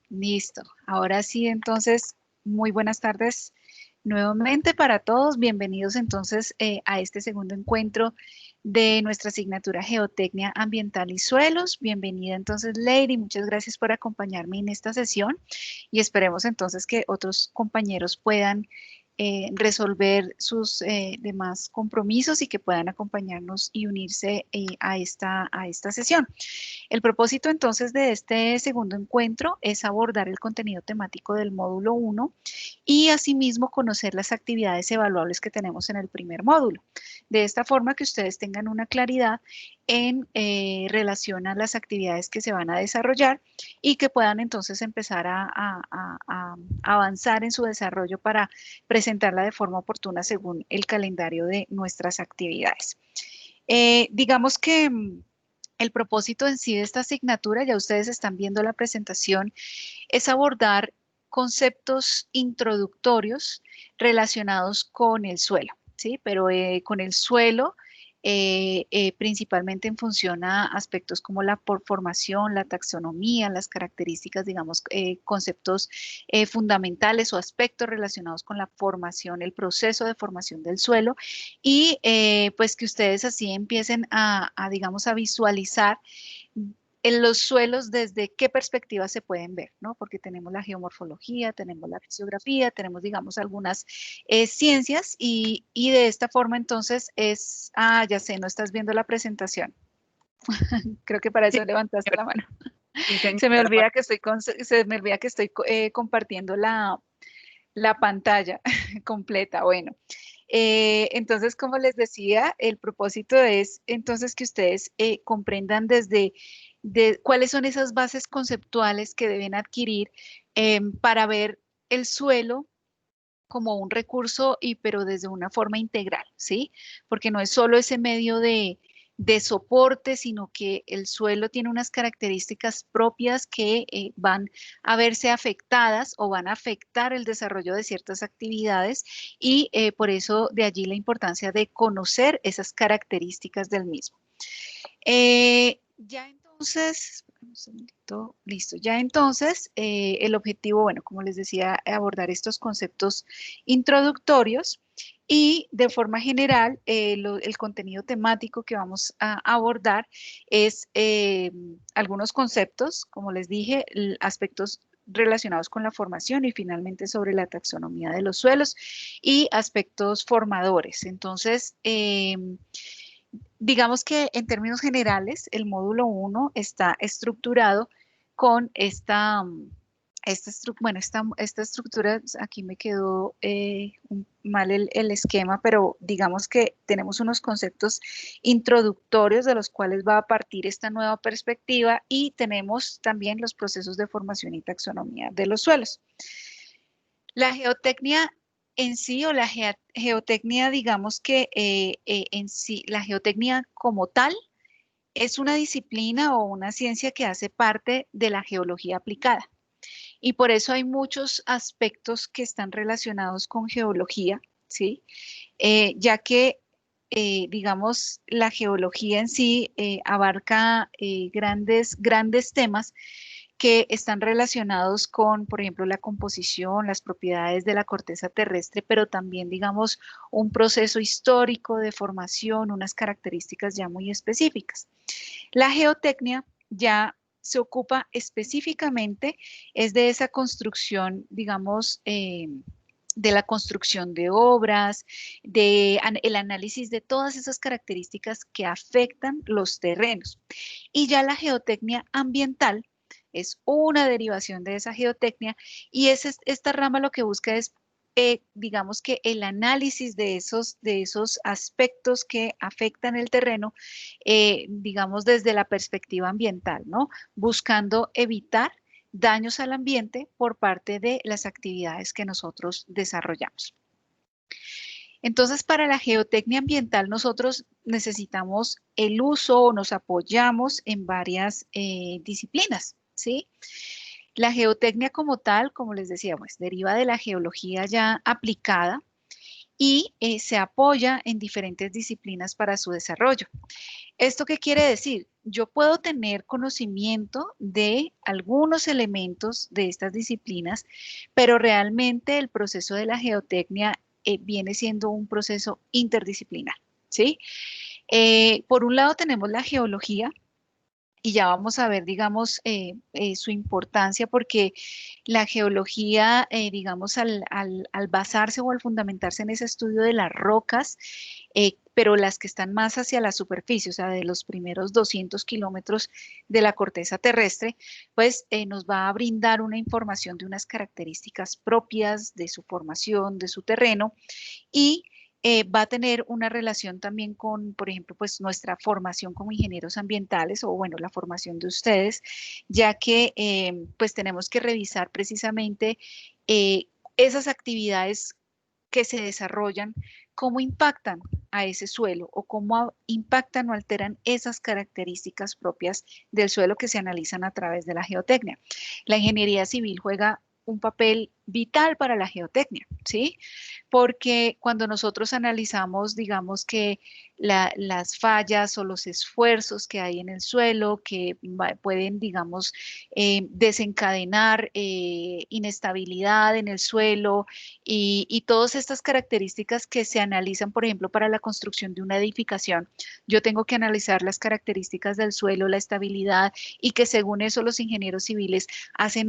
Listo. Ahora sí, entonces, muy buenas tardes nuevamente para todos. Bienvenidos entonces a este segundo encuentro de nuestra asignatura Geotecnia Ambiental y Suelos. Bienvenida entonces, Lady. Muchas gracias por acompañarme en esta sesión y esperemos entonces que otros compañeros puedan resolver sus demás compromisos y que puedan acompañarnos y unirse a esta sesión. El propósito entonces de este segundo encuentro es abordar el contenido temático del módulo 1 y asimismo conocer las actividades evaluables que tenemos en el primer módulo. De esta forma que ustedes tengan una claridad en relación a las actividades que se van a desarrollar y que puedan entonces empezar a avanzar en su desarrollo para presentarla de forma oportuna según el calendario de nuestras actividades. Digamos que el propósito en sí de esta asignatura, ya ustedes están viendo la presentación, es abordar conceptos introductorios relacionados con el suelo, ¿sí? Pero con el suelo principalmente en función a aspectos como la formación, la taxonomía, las características, digamos, conceptos fundamentales o aspectos relacionados con la formación, el proceso de formación del suelo y pues que ustedes así empiecen digamos, a visualizar en los suelos desde qué perspectivas se pueden ver, ¿no? Porque tenemos la geomorfología, tenemos la fisiografía, tenemos, digamos, algunas ciencias y de esta forma entonces ya sé, no estás viendo la presentación. Creo que para Sí, eso levantaste la mano. sí, señora. Se me olvida que estoy compartiendo la pantalla completa. Bueno, entonces, como les decía, el propósito es entonces que ustedes comprendan cuáles son esas bases conceptuales que deben adquirir para ver el suelo como un recurso pero desde una forma integral, ¿sí? Porque no es solo ese medio de soporte, sino que el suelo tiene unas características propias que van a verse afectadas o van a afectar el desarrollo de ciertas actividades y por eso de allí la importancia de conocer esas características del mismo. Ya entonces, un segundito, listo. Ya entonces, el objetivo, bueno, como les decía, abordar estos conceptos introductorios y de forma general, el contenido temático que vamos a abordar es algunos conceptos, como les dije, aspectos relacionados con la formación y finalmente sobre la taxonomía de los suelos y aspectos formadores. Entonces, digamos que en términos generales, el módulo 1 está estructurado con esta estructura, aquí me quedó mal el esquema, pero digamos que tenemos unos conceptos introductorios de los cuales va a partir esta nueva perspectiva y tenemos también los procesos de formación y taxonomía de los suelos. La geotecnia en sí o la geotecnia, digamos que en sí, la geotecnia como tal es una disciplina o una ciencia que hace parte de la geología aplicada. Y por eso hay muchos aspectos que están relacionados con geología, ¿sí? Ya que, digamos, la geología en sí abarca grandes temas que están relacionados con, por ejemplo, la composición, las propiedades de la corteza terrestre, pero también, digamos, un proceso histórico de formación, unas características ya muy específicas. La geotecnia ya se ocupa específicamente, es de esa construcción, digamos, de la construcción de obras, el análisis de todas esas características que afectan los terrenos. Y ya la geotecnia ambiental es una derivación de esa geotecnia y esta rama lo que busca es, digamos que el análisis de esos aspectos que afectan el terreno, digamos desde la perspectiva ambiental, ¿no? Buscando evitar daños al ambiente por parte de las actividades que nosotros desarrollamos. Entonces, para la geotecnia ambiental, nosotros necesitamos el uso o nos apoyamos en varias disciplinas, ¿sí? La geotecnia como tal, como les decía, pues deriva de la geología ya aplicada y se apoya en diferentes disciplinas para su desarrollo. ¿Esto qué quiere decir? yo puedo tener conocimiento de algunos elementos de estas disciplinas, pero realmente el proceso de la geotecnia viene siendo un proceso interdisciplinar, ¿sí? Por un lado tenemos la geología, y ya vamos a ver, digamos, su importancia, porque la geología, digamos, al basarse o al fundamentarse en ese estudio de las rocas, pero las que están más hacia la superficie, o sea, de los primeros 200 kilómetros de la corteza terrestre, pues nos va a brindar una información de unas características propias de su formación, de su terreno, y va a tener una relación también con, por ejemplo, pues nuestra formación como ingenieros ambientales o bueno, la formación de ustedes, ya que pues tenemos que revisar precisamente eh, esas actividades que se desarrollan, cómo impactan a ese suelo o cómo impactan o alteran esas características propias del suelo que se analizan a través de la geotecnia. La ingeniería civil juega un papel vital para la geotecnia, ¿sí? Porque cuando nosotros analizamos, digamos que las fallas o los esfuerzos que hay en el suelo que pueden, digamos, desencadenar inestabilidad en el suelo y todas estas características que se analizan, por ejemplo, para la construcción de una edificación, yo tengo que analizar las características del suelo, la estabilidad y que según eso los ingenieros civiles hacen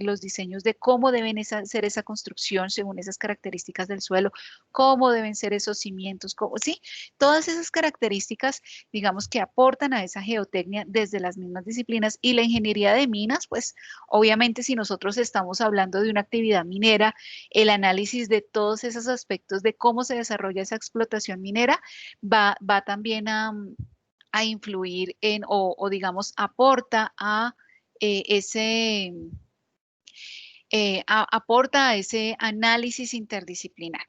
los diseños de cómo deben ser esa construcción según esas características del suelo, cómo deben ser esos cimientos, sí, todas esas características, digamos que aportan a esa geotecnia desde las mismas disciplinas y la ingeniería de minas, pues obviamente si nosotros estamos hablando de una actividad minera, el análisis de todos esos aspectos de cómo se desarrolla esa explotación minera va también a influir en o digamos aporta a ese aporta a ese análisis interdisciplinar.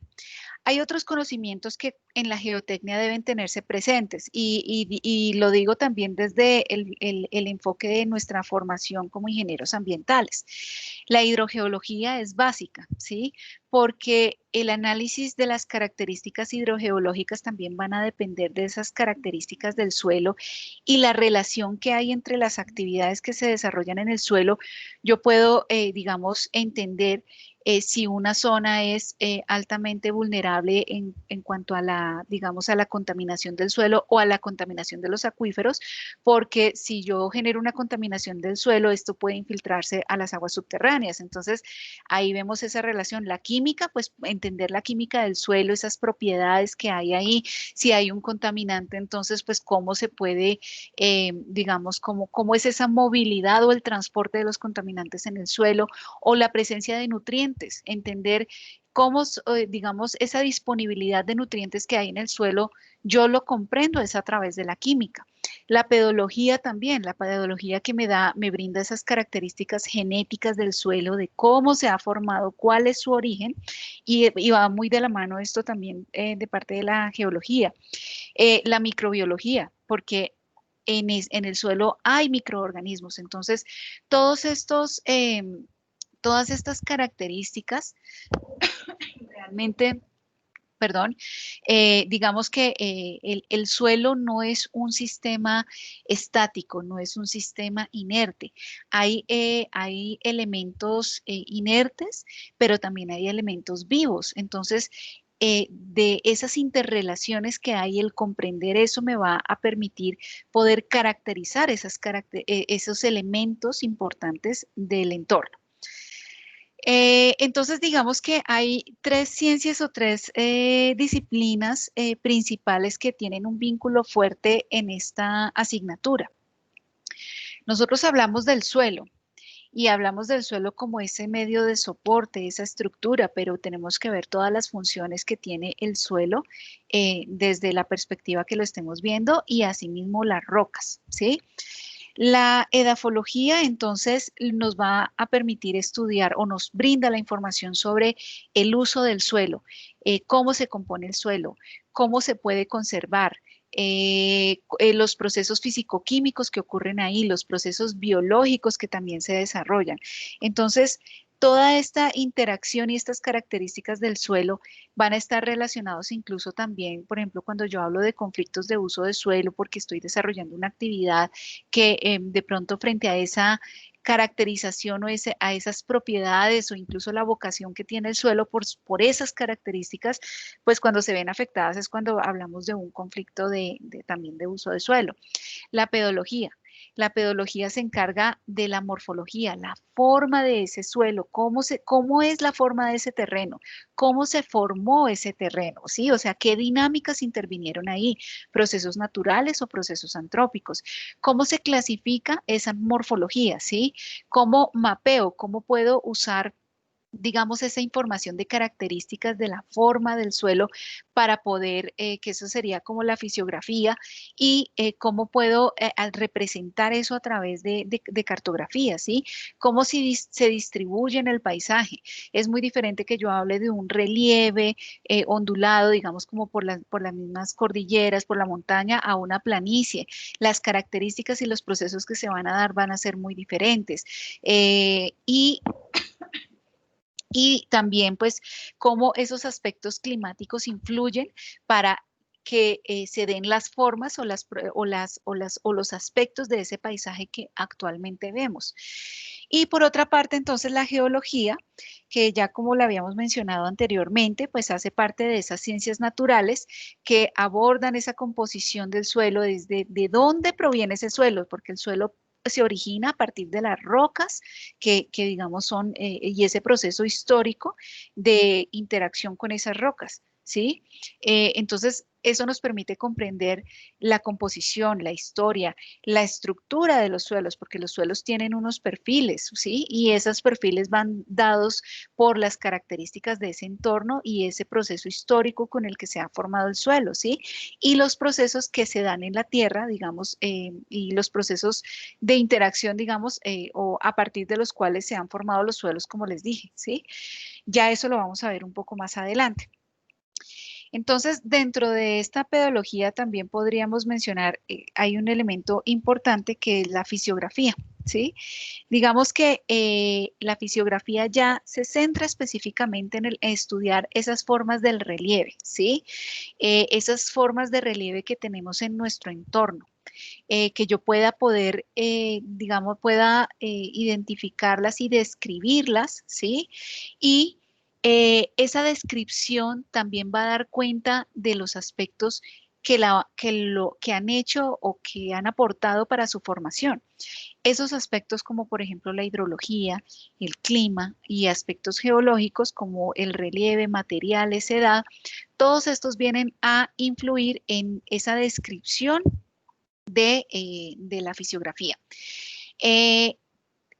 Hay otros conocimientos que en la geotecnia deben tenerse presentes y lo digo también desde el enfoque de nuestra formación como ingenieros ambientales. La hidrogeología es básica, ¿sí? Porque el análisis de las características hidrogeológicas también van a depender de esas características del suelo y la relación que hay entre las actividades que se desarrollan en el suelo. Yo puedo, digamos, entender si una zona es altamente vulnerable en cuanto a la, digamos, a la contaminación del suelo o a la contaminación de los acuíferos, porque si yo genero una contaminación del suelo, esto puede infiltrarse a las aguas subterráneas. Entonces, ahí vemos esa relación. La química, pues entender la química del suelo, esas propiedades que hay ahí, si hay un contaminante, entonces, pues cómo se puede, digamos, cómo es esa movilidad o el transporte de los contaminantes en el suelo o la presencia de nutrientes, entender cómo, digamos, esa disponibilidad de nutrientes que hay en el suelo, yo lo comprendo es a través de la química. La pedología también, la pedología que me brinda esas características genéticas del suelo, de cómo se ha formado, cuál es su origen, y va muy de la mano esto también de parte de la geología. La microbiología, porque en el suelo hay microorganismos, entonces todos estos... todas estas características realmente, perdón, digamos que el suelo no es un sistema estático, no es un sistema inerte. Hay elementos inertes, pero también hay elementos vivos. Entonces, de esas interrelaciones que hay, el comprender eso me va a permitir poder caracterizar esos elementos importantes del entorno. Entonces, digamos que hay tres ciencias o tres disciplinas principales que tienen un vínculo fuerte en esta asignatura. Nosotros hablamos del suelo y hablamos del suelo como ese medio de soporte, esa estructura, pero tenemos que ver todas las funciones que tiene el suelo desde la perspectiva que lo estemos viendo y asimismo las rocas, ¿sí? La edafología entonces nos va a permitir estudiar o nos brinda la información sobre el uso del suelo, cómo se compone el suelo, cómo se puede conservar, los procesos físico-químicos que ocurren ahí, los procesos biológicos que también se desarrollan. Entonces, Toda esta interacción y estas características del suelo van a estar relacionados incluso también, por ejemplo, cuando yo hablo de conflictos de uso de suelo, porque estoy desarrollando una actividad que de pronto frente a esa caracterización o a esas propiedades o incluso la vocación que tiene el suelo por esas características, pues cuando se ven afectadas es cuando hablamos de un conflicto también de uso de suelo. La pedología. La pedología se encarga de la morfología, la forma de ese suelo, cómo es la forma de ese terreno, cómo se formó ese terreno, ¿sí? O sea, qué dinámicas intervinieron ahí, procesos naturales o procesos antrópicos, cómo se clasifica esa morfología, ¿sí? Cómo mapeo, cómo puedo usar digamos, esa información de características de la forma del suelo para poder, que eso sería como la fisiografía, y cómo puedo al representar eso a través de cartografía, ¿sí? Cómo se distribuye en el paisaje. Es muy diferente que yo hable de un relieve ondulado, digamos, como por las mismas cordilleras, por la montaña, a una planicie. Las características y los procesos que se van a dar van a ser muy diferentes. Y también pues cómo esos aspectos climáticos influyen para que se den las formas o los aspectos de ese paisaje que actualmente vemos. Y por otra parte, entonces, la geología, que ya como lo habíamos mencionado anteriormente, pues hace parte de esas ciencias naturales que abordan esa composición del suelo, desde de dónde proviene ese suelo, porque el suelo se origina a partir de las rocas que digamos son, y ese proceso histórico de interacción con esas rocas, ¿sí? Entonces, eso nos permite comprender la composición, la historia, la estructura de los suelos, porque los suelos tienen unos perfiles, ¿sí? Y esos perfiles van dados por las características de ese entorno y ese proceso histórico con el que se ha formado el suelo, ¿sí? Y los procesos que se dan en la tierra, digamos, y los procesos de interacción, digamos, o a partir de los cuales se han formado los suelos, como les dije, ¿sí? Ya eso lo vamos a ver un poco más adelante. Entonces, dentro de esta pedología también podríamos mencionar, hay un elemento importante que es la fisiografía, ¿sí? Digamos que la fisiografía ya se centra específicamente en estudiar esas formas del relieve, ¿sí? Esas formas de relieve que tenemos en nuestro entorno. Que yo pueda poder, digamos, pueda identificarlas y describirlas, ¿sí? Y esa descripción también va a dar cuenta de los aspectos que han hecho o que han aportado para su formación. Esos aspectos como por ejemplo la hidrología, el clima y aspectos geológicos como el relieve, materiales, edad, todos estos vienen a influir en esa descripción de la fisiografía. Eh,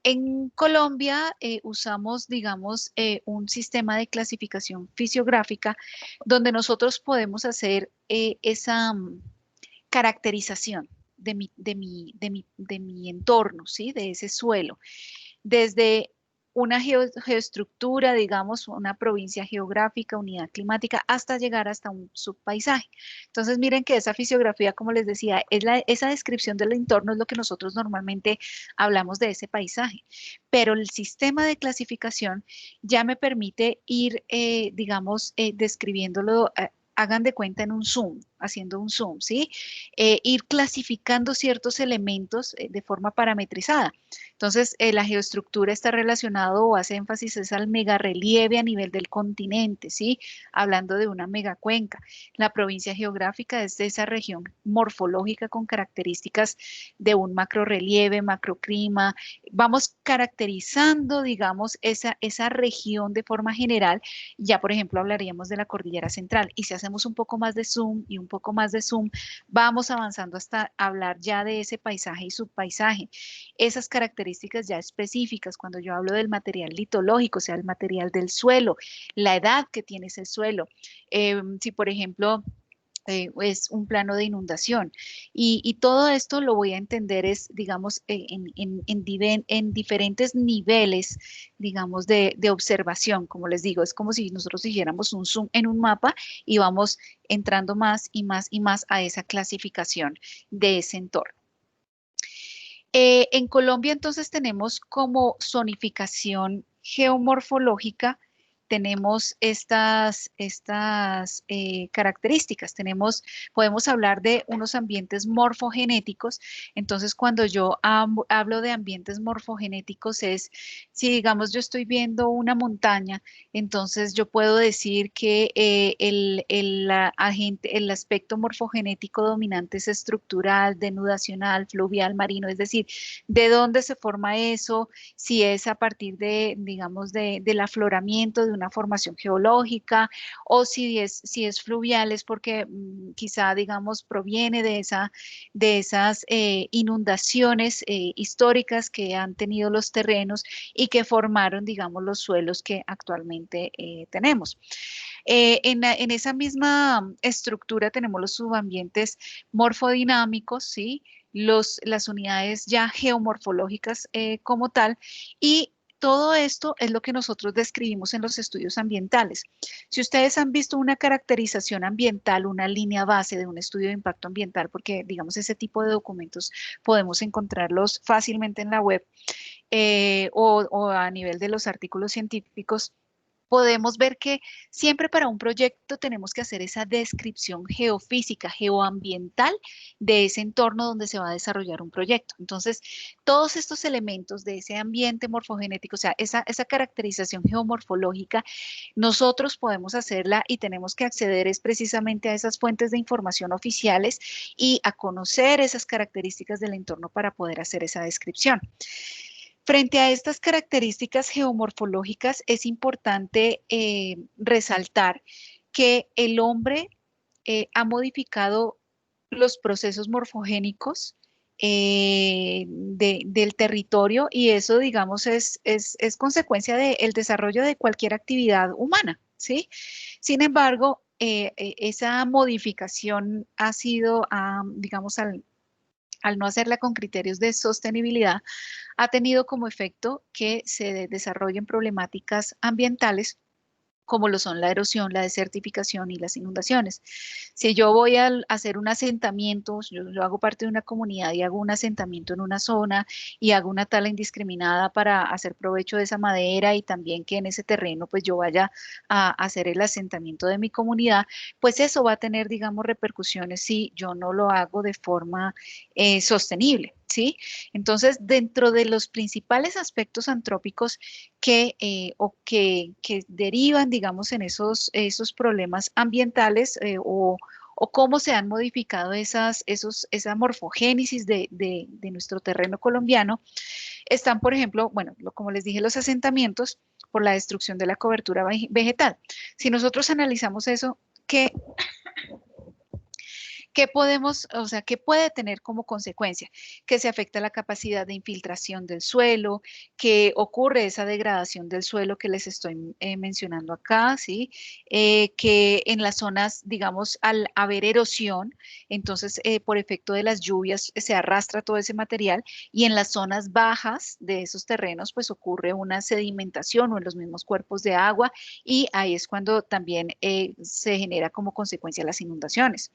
en Colombia usamos, digamos, un sistema de clasificación fisiográfica donde nosotros podemos hacer esa caracterización de mi entorno, ¿sí? De ese suelo desde una geoestructura, digamos, una provincia geográfica, unidad climática, hasta llegar hasta un subpaisaje. Entonces, miren que esa fisiografía, como les decía, esa descripción del entorno es lo que nosotros normalmente hablamos de ese paisaje, pero el sistema de clasificación ya me permite ir, digamos, describiéndolo. Hagan de cuenta en un zoom, haciendo un zoom, ¿sí? Ir clasificando ciertos elementos de forma parametrizada. Entonces, la geoestructura está relacionado o hace énfasis es al megarrelieve a nivel del continente, ¿sí? Hablando de una megacuenca. La provincia geográfica es de esa región morfológica con características de un macrorrelieve, macroclima. Vamos caracterizando, digamos, esa región de forma general. Ya, por ejemplo, hablaríamos de la cordillera central. Y si hacemos un poco más de zoom y un poco más de zoom, vamos avanzando hasta hablar ya de ese paisaje y subpaisaje. Esas características ya específicas, cuando yo hablo del material litológico, o sea, el material del suelo, la edad que tiene ese suelo. Si, por ejemplo, es un plano de inundación. Y todo esto lo voy a entender es, digamos, en diferentes niveles, digamos, de observación, como les digo, es como si nosotros hiciéramos un zoom en un mapa y vamos entrando más y más y más a esa clasificación de ese entorno. En Colombia entonces tenemos como zonificación geomorfológica tenemos estas características. Podemos hablar de unos ambientes morfogenéticos. Entonces, cuando yo hablo de ambientes morfogenéticos es, si digamos yo estoy viendo una montaña, entonces yo puedo decir que el aspecto morfogenético dominante es estructural, denudacional, fluvial, marino, es decir, de dónde se forma eso, si es a partir de, digamos, del afloramiento de una formación geológica, o si es fluvial es porque quizá, digamos, proviene de esas inundaciones históricas que han tenido los terrenos y que formaron, digamos, los suelos que actualmente tenemos. En esa misma estructura tenemos los subambientes morfodinámicos, ¿sí? Las unidades ya geomorfológicas como tal, y todo esto es lo que nosotros describimos en los estudios ambientales. Si ustedes han visto una caracterización ambiental, una línea base de un estudio de impacto ambiental, porque digamos ese tipo de documentos podemos encontrarlos fácilmente en la web o a nivel de los artículos científicos, podemos ver que siempre para un proyecto tenemos que hacer esa descripción geofísica, geoambiental de ese entorno donde se va a desarrollar un proyecto. Entonces, todos estos elementos de ese ambiente morfogenético, o sea, esa caracterización geomorfológica, nosotros podemos hacerla y tenemos que acceder es precisamente a esas fuentes de información oficiales y a conocer esas características del entorno para poder hacer esa descripción. Frente a estas características geomorfológicas, es importante resaltar que el hombre ha modificado los procesos morfogénicos del territorio, y eso, digamos, es consecuencia del desarrollo de cualquier actividad humana, ¿sí? Sin embargo, esa modificación ha sido, digamos, al no hacerla con criterios de sostenibilidad, ha tenido como efecto que se desarrollen problemáticas ambientales como lo son la erosión, la desertificación y las inundaciones. Si yo voy a hacer un asentamiento, yo hago parte de una comunidad y hago un asentamiento en una zona y hago una tala indiscriminada para hacer provecho de esa madera y también que en ese terreno pues yo vaya a hacer el asentamiento de mi comunidad, pues eso va a tener, digamos, repercusiones si yo no lo hago de forma sostenible, ¿sí? Entonces, dentro de los principales aspectos antrópicos que derivan, digamos, en esos problemas ambientales o cómo se han modificado esa morfogénesis de nuestro terreno colombiano, están, por ejemplo, bueno, como les dije, los asentamientos por la destrucción de la cobertura vegetal. Si nosotros analizamos eso, ¿qué podemos, o sea, qué puede tener como consecuencia? Que se afecta la capacidad de infiltración del suelo, que ocurre esa degradación del suelo que les estoy mencionando acá, ¿sí? Que en las zonas, digamos, al haber erosión, entonces por efecto de las lluvias se arrastra todo ese material, y en las zonas bajas de esos terrenos, pues ocurre una sedimentación o en los mismos cuerpos de agua, y ahí es cuando también se genera como consecuencia las inundaciones.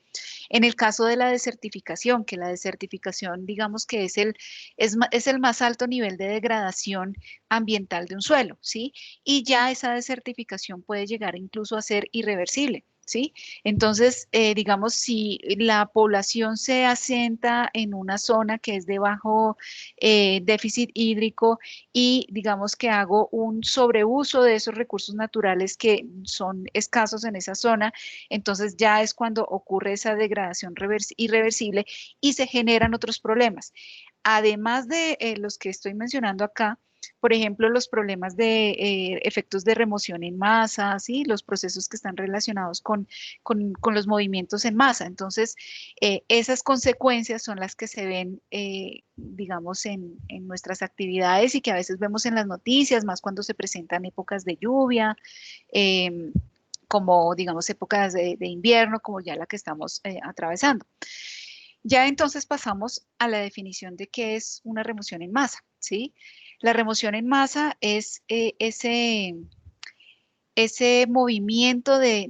En el caso de la desertificación, que la desertificación, digamos que es el más alto nivel de degradación ambiental de un suelo, ¿sí? Y ya esa desertificación puede llegar incluso a ser irreversible. ¿Sí? Entonces, digamos, si la población se asienta en una zona que es de bajo déficit hídrico y digamos que hago un sobreuso de esos recursos naturales que son escasos en esa zona, entonces ya es cuando ocurre esa degradación irreversible y se generan otros problemas. Además de los que estoy mencionando acá, por ejemplo, los problemas de efectos de remoción en masa, ¿sí? Los procesos que están relacionados con los movimientos en masa. Entonces, esas consecuencias son las que se ven, digamos, en nuestras actividades y que a veces vemos en las noticias, más cuando se presentan épocas de lluvia. Como digamos épocas de invierno, como ya la que estamos atravesando. Ya entonces pasamos a la definición de qué es una remoción en masa, ¿sí? La remoción en masa es ese movimiento de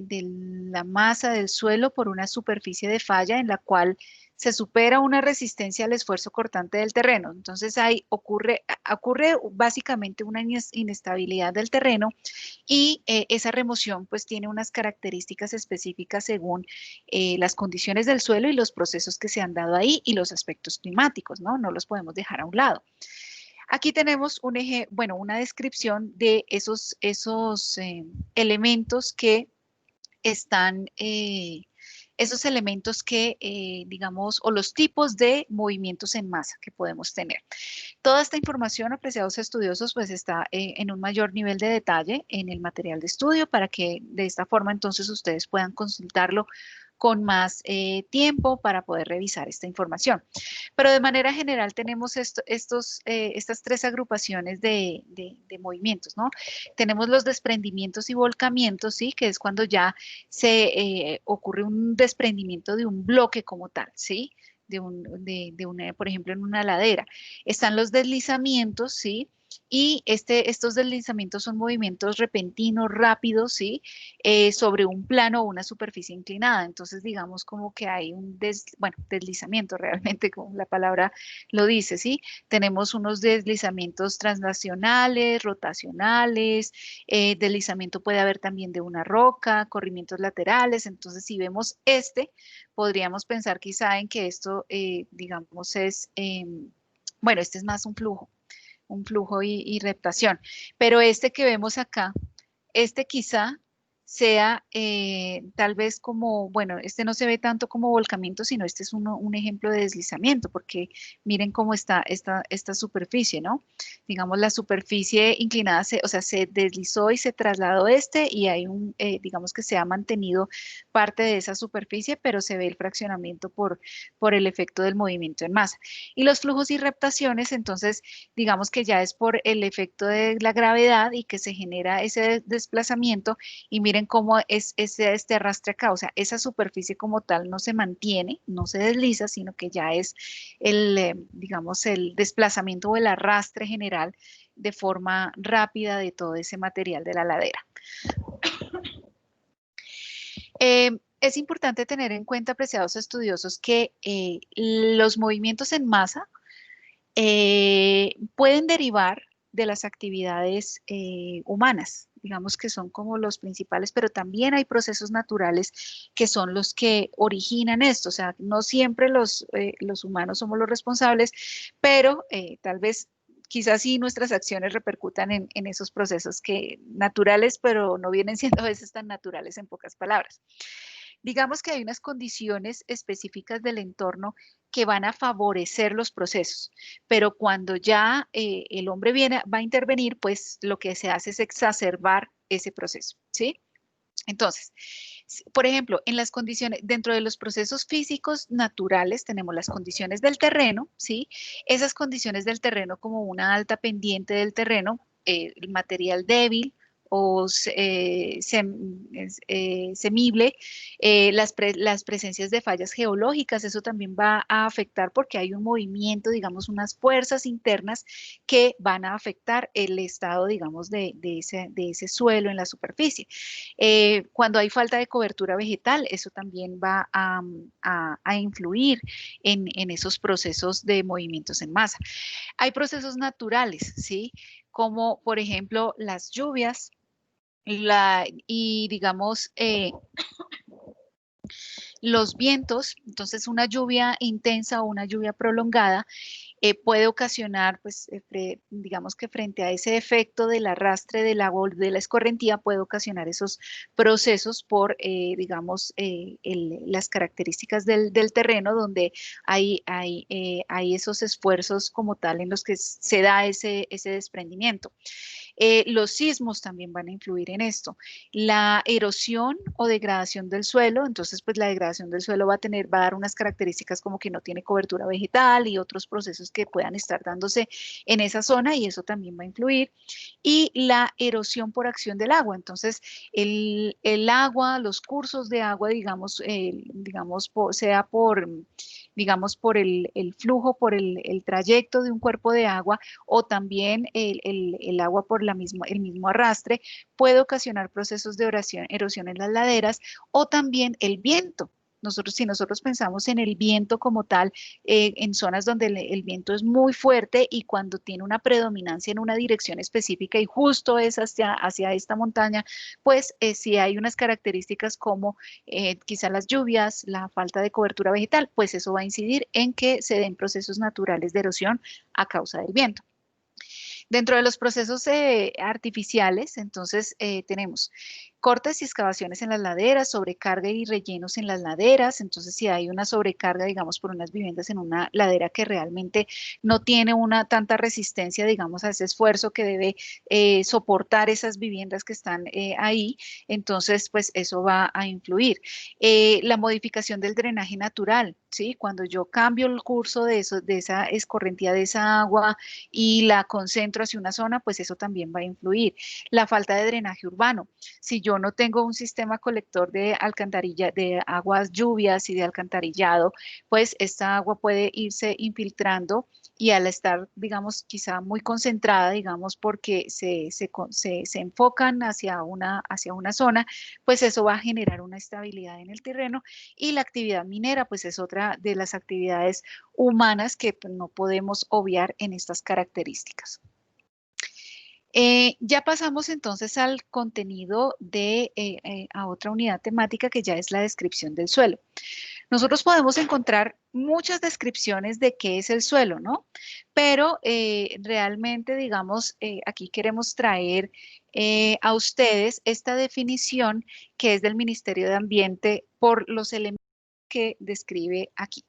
la masa del suelo por una superficie de falla en la cual se supera una resistencia al esfuerzo cortante del terreno. Entonces ahí ocurre básicamente una inestabilidad del terreno y esa remoción pues tiene unas características específicas según las condiciones del suelo y los procesos que se han dado ahí y los aspectos climáticos, ¿no? No los podemos dejar a un lado. Aquí tenemos una descripción de esos elementos que están, digamos, o los tipos de movimientos en masa que podemos tener. Toda esta información, apreciados estudiosos, pues está en un mayor nivel de detalle en el material de estudio para que de esta forma entonces ustedes puedan consultarlo con más tiempo para poder revisar esta información. Pero de manera general tenemos estas tres agrupaciones de movimientos, ¿no? Tenemos los desprendimientos y volcamientos, ¿sí? Que es cuando ya se ocurre un desprendimiento de un bloque como tal, ¿sí? Por ejemplo, en una ladera. Están los deslizamientos, ¿sí? Y estos deslizamientos son movimientos repentinos, rápidos, ¿sí? Sobre un plano o una superficie inclinada. Entonces, digamos como que hay deslizamiento realmente, como la palabra lo dice, ¿sí? Tenemos unos deslizamientos translacionales, rotacionales, deslizamiento puede haber también de una roca, corrimientos laterales. Entonces, si vemos podríamos pensar quizá en que esto, digamos, este es más un flujo y reptación. Pero este que vemos acá, este quizá sea tal vez como, bueno, este no se ve tanto como volcamiento, sino este es un ejemplo de deslizamiento, porque miren cómo está esta superficie, ¿no? Digamos, la superficie inclinada, o sea, se deslizó y se trasladó y hay digamos que se ha mantenido parte de esa superficie, pero se ve el fraccionamiento por el efecto del movimiento en masa. Y los flujos y reptaciones, entonces, digamos que ya es por el efecto de la gravedad y que se genera ese desplazamiento y miren cómo es este arrastre acá, o sea, esa superficie como tal no se mantiene, no se desliza, sino que ya es digamos, el desplazamiento o el arrastre general de forma rápida de todo ese material de la ladera. Es importante tener en cuenta, apreciados estudiosos, que los movimientos en masa pueden derivar de las actividades humanas, digamos que son como los principales, pero también hay procesos naturales que son los que originan esto, o sea, no siempre los humanos somos los responsables, pero tal vez quizás sí nuestras acciones repercutan en esos procesos que naturales, pero no vienen siendo a veces tan naturales en pocas palabras. Digamos que hay unas condiciones específicas del entorno que van a favorecer los procesos, pero cuando ya el hombre va a intervenir, pues lo que se hace es exacerbar ese proceso, ¿sí? Entonces, por ejemplo, en las condiciones, dentro de los procesos físicos naturales, tenemos las condiciones del terreno, ¿sí? Esas condiciones del terreno como una alta pendiente del terreno, el material débil, o semible, las presencias de fallas geológicas, eso también va a afectar porque hay un movimiento, digamos, unas fuerzas internas que van a afectar el estado, digamos, de ese suelo en la superficie. Cuando hay falta de cobertura vegetal, eso también va a influir en esos procesos de movimientos en masa. Hay procesos naturales, ¿sí? Como por ejemplo las lluvias, y digamos los vientos. Entonces una lluvia intensa o una lluvia prolongada puede ocasionar, pues, digamos que frente a ese efecto del arrastre del agua, de la escorrentía, puede ocasionar esos procesos por, digamos, las características del terreno donde hay esos esfuerzos como tal en los que se da ese desprendimiento. Los sismos también van a influir en esto. La erosión o degradación del suelo, entonces pues la degradación del suelo va a dar unas características como que no tiene cobertura vegetal y otros procesos que puedan estar dándose en esa zona y eso también va a influir. Y la erosión por acción del agua, entonces el agua, los cursos de agua, digamos, sea por, digamos, por el flujo, por el trayecto de un cuerpo de agua o también el agua por el mismo arrastre, puede ocasionar procesos de erosión en las laderas o también el viento. si nosotros pensamos en el viento como tal, en zonas donde el viento es muy fuerte y cuando tiene una predominancia en una dirección específica y justo es hacia esta montaña, pues sí hay unas características como quizá las lluvias, la falta de cobertura vegetal, pues eso va a incidir en que se den procesos naturales de erosión a causa del viento. Dentro de los procesos artificiales, entonces tenemos cortes y excavaciones en las laderas, sobrecarga y rellenos en las laderas. Entonces, si hay una sobrecarga, digamos, por unas viviendas en una ladera que realmente no tiene una tanta resistencia, digamos, a ese esfuerzo que debe soportar esas viviendas que están ahí, entonces, pues eso va a influir. La modificación del drenaje natural, ¿sí? Cuando yo cambio el curso de eso, de esa escorrentía de esa agua y la concentro hacia una zona, pues eso también va a influir. La falta de drenaje urbano. Si yo no tengo un sistema colector de alcantarilla, de aguas lluvias y de alcantarillado, pues esta agua puede irse infiltrando y al estar, digamos, quizá muy concentrada, digamos, porque se enfocan hacia una zona, pues eso va a generar una estabilidad en el terreno y la actividad minera, pues es otra de las actividades humanas que pues, no podemos obviar en estas características. Ya pasamos entonces al contenido a otra unidad temática que ya es la descripción del suelo. Nosotros podemos encontrar muchas descripciones de qué es el suelo, ¿no? Pero realmente, digamos, aquí queremos traer a ustedes esta definición que es del Ministerio de Ambiente por los elementos que describe aquí.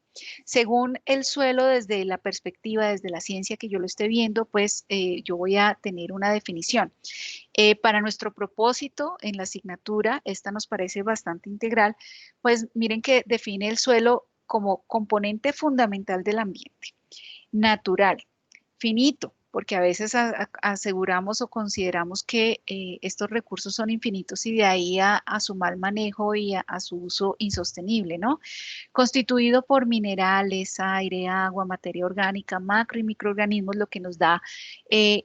Según el suelo, desde la perspectiva, desde la ciencia que yo lo esté viendo, pues yo voy a tener una definición. Para nuestro propósito en la asignatura, esta nos parece bastante integral, pues miren que define el suelo como componente fundamental del ambiente, natural, finito, porque a veces aseguramos o consideramos que estos recursos son infinitos y de ahí a su mal manejo y a su uso insostenible, ¿no? Constituido por minerales, aire, agua, materia orgánica, macro y microorganismos, lo que nos da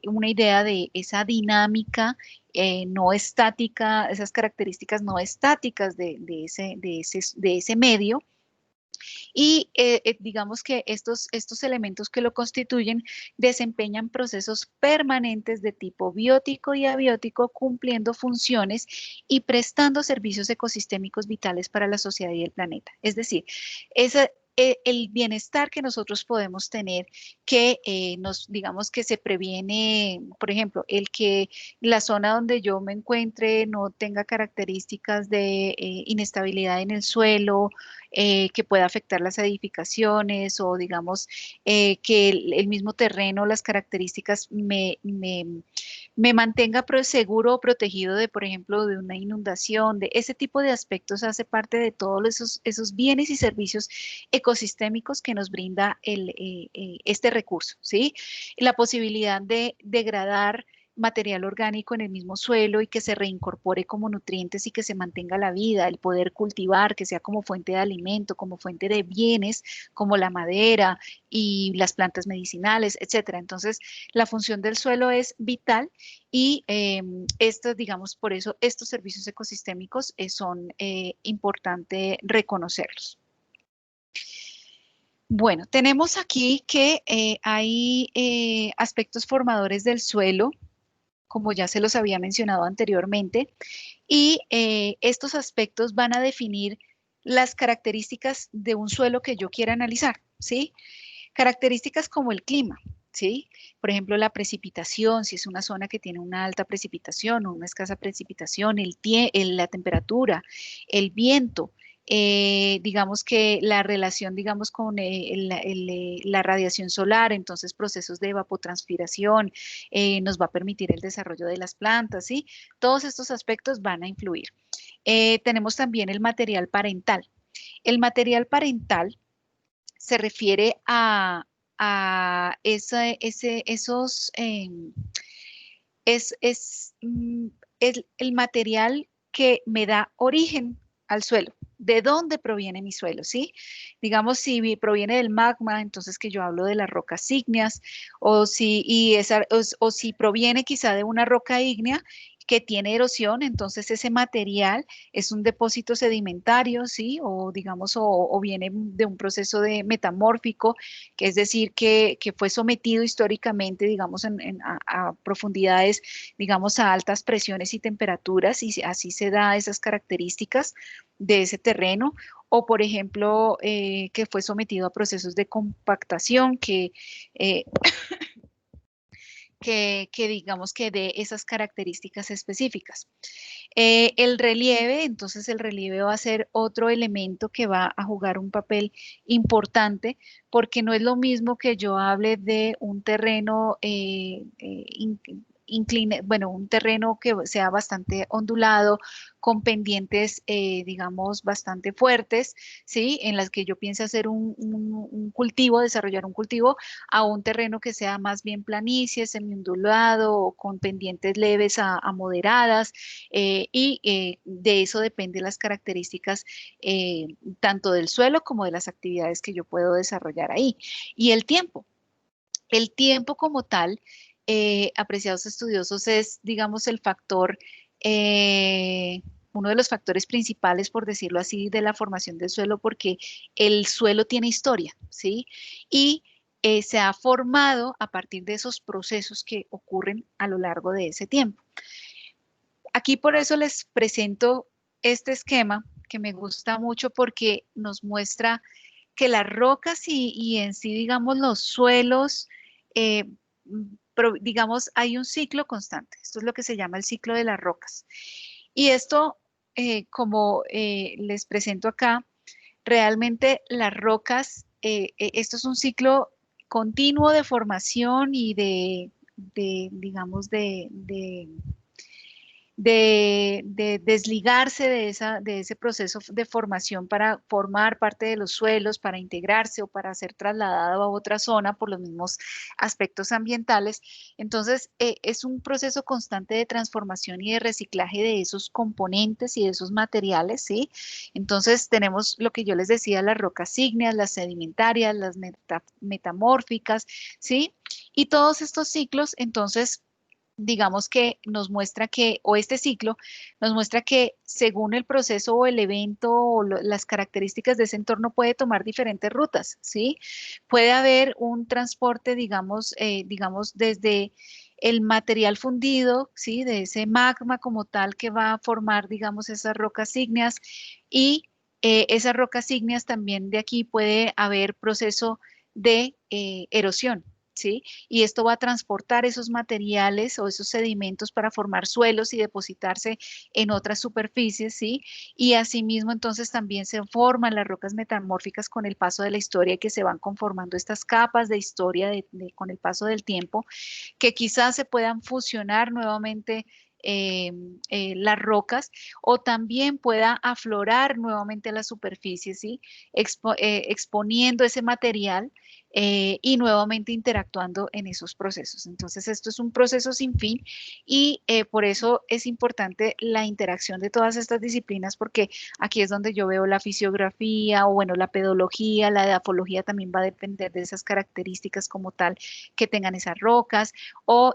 una idea de esa dinámica no estática, esas características no estáticas de ese medio. Y digamos que estos elementos que lo constituyen desempeñan procesos permanentes de tipo biótico y abiótico, cumpliendo funciones y prestando servicios ecosistémicos vitales para la sociedad y el planeta. Es decir, el bienestar que nosotros podemos tener, que digamos que se previene, por ejemplo, el que la zona donde yo me encuentre no tenga características de inestabilidad en el suelo, que pueda afectar las edificaciones o digamos que el mismo terreno, las características me mantenga seguro o protegido de, por ejemplo, de una inundación, de ese tipo de aspectos hace parte de todos esos bienes y servicios ecosistémicos que nos brinda este recurso, ¿sí? La posibilidad de degradar material orgánico en el mismo suelo y que se reincorpore como nutrientes y que se mantenga la vida, el poder cultivar, que sea como fuente de alimento, como fuente de bienes, como la madera y las plantas medicinales, etcétera. Entonces, la función del suelo es vital y digamos, por eso estos servicios ecosistémicos son importante reconocerlos. Bueno, tenemos aquí que hay aspectos formadores del suelo, como ya se los había mencionado anteriormente, y estos aspectos van a definir las características de un suelo que yo quiera analizar, ¿sí? Características como el clima, ¿sí? Por ejemplo, la precipitación, si es una zona que tiene una alta precipitación o una escasa precipitación, la temperatura, el viento, digamos que la relación, digamos, con la radiación solar, entonces procesos de evapotranspiración, nos va a permitir el desarrollo de las plantas, ¿sí? Todos estos aspectos van a influir. Tenemos también el material parental. El material parental se refiere a esos, es el material que me da origen al suelo. ¿De dónde proviene mi suelo? ¿Sí? Digamos, si proviene del magma, entonces que yo hablo de las rocas ígneas, o si proviene quizá de una roca ígnea, que tiene erosión, entonces ese material es un depósito sedimentario, ¿sí? O digamos, o viene de un proceso de metamórfico, que es decir, que fue sometido históricamente, digamos, a profundidades, digamos, a altas presiones y temperaturas, y así se da esas características de ese terreno, o por ejemplo, que fue sometido a procesos de compactación eh, que digamos que de esas características específicas. El relieve, entonces el relieve va a ser otro elemento que va a jugar un papel importante, porque no es lo mismo que yo hable de un terreno bueno, un terreno que sea bastante ondulado, con pendientes, digamos, bastante fuertes, ¿sí? En las que yo piense hacer un cultivo, desarrollar un cultivo, a un terreno que sea más bien planicie, semiondulado, o con pendientes leves a moderadas, de eso dependen las características tanto del suelo como de las actividades que yo puedo desarrollar ahí. Y el tiempo como tal, apreciados estudiosos, es, digamos, el factor, uno de los factores principales, por decirlo así, de la formación del suelo, porque el suelo tiene historia, ¿sí? Y se ha formado a partir de esos procesos que ocurren a lo largo de ese tiempo. Aquí por eso les presento este esquema que me gusta mucho porque nos muestra que las rocas y en sí, digamos, los suelos, eh, digamos, hay un ciclo constante. Esto es lo que se llama el ciclo de las rocas. Y esto, como les presento acá, realmente las rocas, esto es un ciclo continuo de formación y digamos, de desligarse de ese proceso de formación para formar parte de los suelos, para integrarse o para ser trasladado a otra zona por los mismos aspectos ambientales. Entonces, es un proceso constante de transformación y de reciclaje de esos componentes y de esos materiales, ¿sí? Entonces, tenemos lo que yo les decía, las rocas ígneas, las sedimentarias, las metamórficas, ¿sí? Y todos estos ciclos, entonces, digamos que nos muestra que, o este ciclo nos muestra que según el proceso o el evento o las características de ese entorno puede tomar diferentes rutas, ¿sí? Puede haber un transporte, digamos, desde el material fundido, ¿sí? De ese magma como tal que va a formar, digamos, esas rocas ígneas, y esas rocas ígneas también de aquí puede haber proceso de erosión, ¿sí? Y esto va a transportar esos materiales o esos sedimentos para formar suelos y depositarse en otras superficies, ¿sí? Y asimismo, entonces también se forman las rocas metamórficas con el paso de la historia, y que se van conformando estas capas de historia con el paso del tiempo, que quizás se puedan fusionar nuevamente eh, las rocas, o también pueda aflorar nuevamente a la superficie, ¿sí? Exponiendo ese material y nuevamente interactuando en esos procesos. Entonces, esto es un proceso sin fin, y por eso es importante la interacción de todas estas disciplinas, porque aquí es donde yo veo la fisiografía, o bueno, la pedología, la edafología también va a depender de esas características como tal que tengan esas rocas,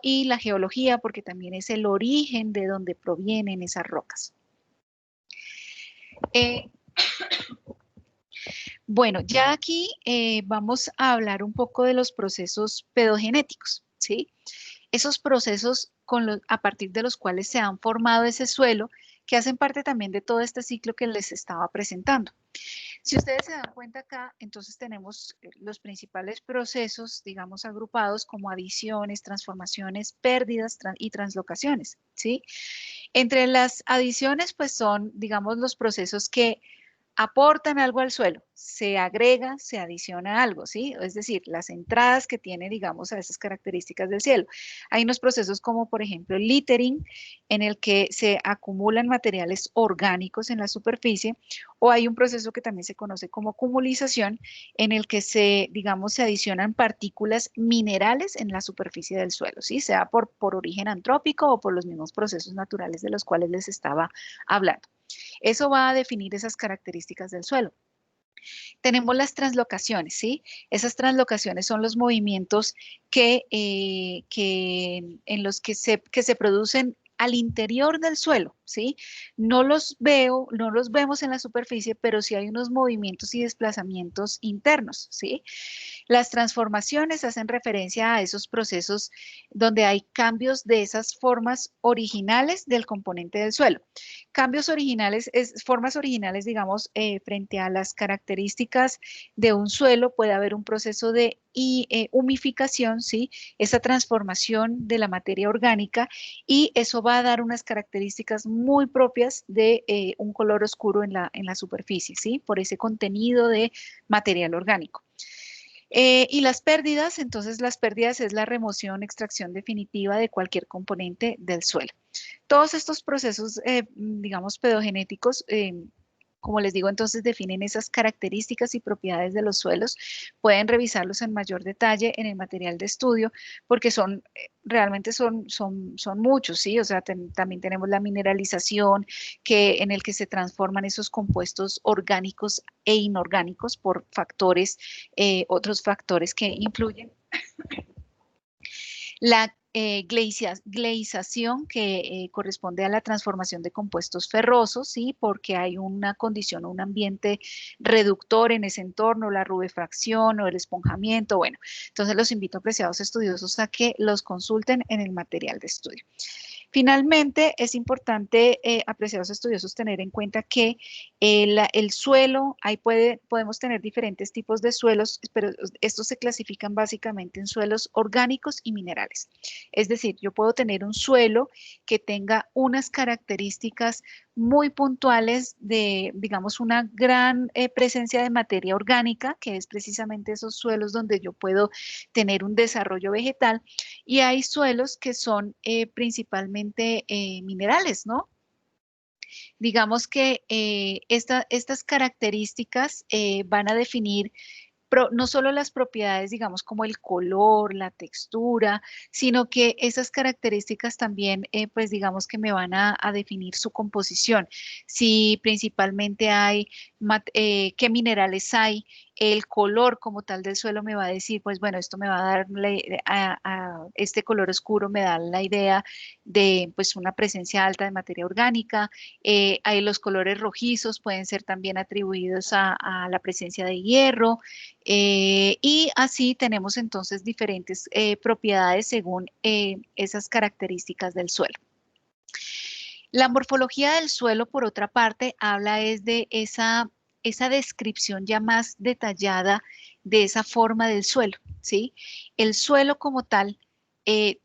y la geología, porque también es el origen de donde provienen esas rocas. Eh, Bueno, ya aquí vamos a hablar un poco de los procesos pedogenéticos, ¿sí? Esos procesos a partir de los cuales se han formado ese suelo, que hacen parte también de todo este ciclo que les estaba presentando. Si ustedes se dan cuenta acá, entonces tenemos los principales procesos, digamos, agrupados como adiciones, transformaciones, pérdidas y translocaciones, ¿sí? Entre las adiciones, pues son, digamos, los procesos que aportan algo al suelo, se agrega, se adiciona algo, ¿sí? Es decir, las entradas que tiene, digamos, a esas características del cielo. Hay unos procesos como, por ejemplo, el littering, en el que se acumulan materiales orgánicos en la superficie, o hay un proceso que también se conoce como cumulización, en el que digamos, se adicionan partículas minerales en la superficie del suelo, ¿sí? Sea por origen antrópico o por los mismos procesos naturales de los cuales les estaba hablando. Eso va a definir esas características del suelo. Tenemos las translocaciones, ¿sí? Esas translocaciones son los movimientos en los que se producen al interior del suelo, ¿sí? No los veo, no los vemos en la superficie, pero sí hay unos movimientos y desplazamientos internos, ¿sí? Las transformaciones hacen referencia a esos procesos donde hay cambios de esas formas originales del componente del suelo. Cambios originales, formas originales, digamos, frente a las características de un suelo, puede haber un proceso de humificación, ¿sí? Esa transformación de la materia orgánica y eso va a dar unas características muy propias de un color oscuro en la superficie, ¿sí? Por ese contenido de material orgánico. Y las pérdidas, entonces las pérdidas es la remoción, extracción definitiva de cualquier componente del suelo. Todos estos procesos, digamos, pedogenéticos, como les digo, entonces definen esas características y propiedades de los suelos. Pueden revisarlos en mayor detalle en el material de estudio, porque son, realmente son muchos, ¿sí? O sea, también tenemos la mineralización, en el que se transforman esos compuestos orgánicos e inorgánicos por factores, otros factores que influyen. La gleización, que corresponde a la transformación de compuestos ferrosos, ¿sí? Porque hay una condición o un ambiente reductor en ese entorno, la rubefacción o el esponjamiento. Bueno, entonces los invito, apreciados estudiosos, a que los consulten en el material de estudio. Finalmente, es importante, apreciados estudiosos, tener en cuenta que el suelo, podemos tener diferentes tipos de suelos, pero estos se clasifican básicamente en suelos orgánicos y minerales. Es decir, yo puedo tener un suelo que tenga unas características muy puntuales de, digamos, una gran presencia de materia orgánica, que es precisamente esos suelos donde yo puedo tener un desarrollo vegetal, y hay suelos que son principalmente minerales, ¿no? Digamos que estas características van a definir no solo las propiedades, digamos, como el color, la textura, sino que esas características también, pues digamos que me van a definir su composición. Si principalmente hay, qué minerales hay, el color como tal del suelo me va a decir, pues bueno, esto me va a dar, este color oscuro me da la idea de pues una presencia alta de materia orgánica. Hay los colores rojizos, pueden ser también atribuidos a la presencia de hierro. Y así tenemos entonces diferentes propiedades según esas características del suelo. La morfología del suelo, por otra parte, habla es de esa descripción ya más detallada de esa forma del suelo, ¿sí? El suelo como tal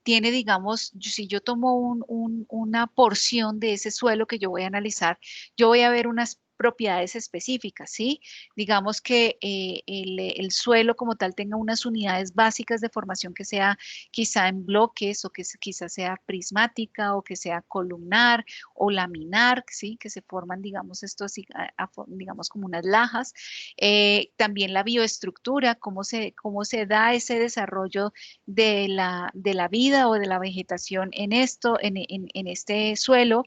tiene, digamos, si yo tomo una porción de ese suelo que yo voy a analizar, yo voy a ver unas propiedades específicas, ¿sí? Digamos que el suelo como tal tenga unas unidades básicas de formación que sea quizá en bloques o que quizá sea prismática o que sea columnar o laminar, ¿sí? Que se forman, digamos, esto así, digamos, como unas lajas. También la bioestructura, cómo se da ese desarrollo de la vida o de la vegetación en esto, en este suelo.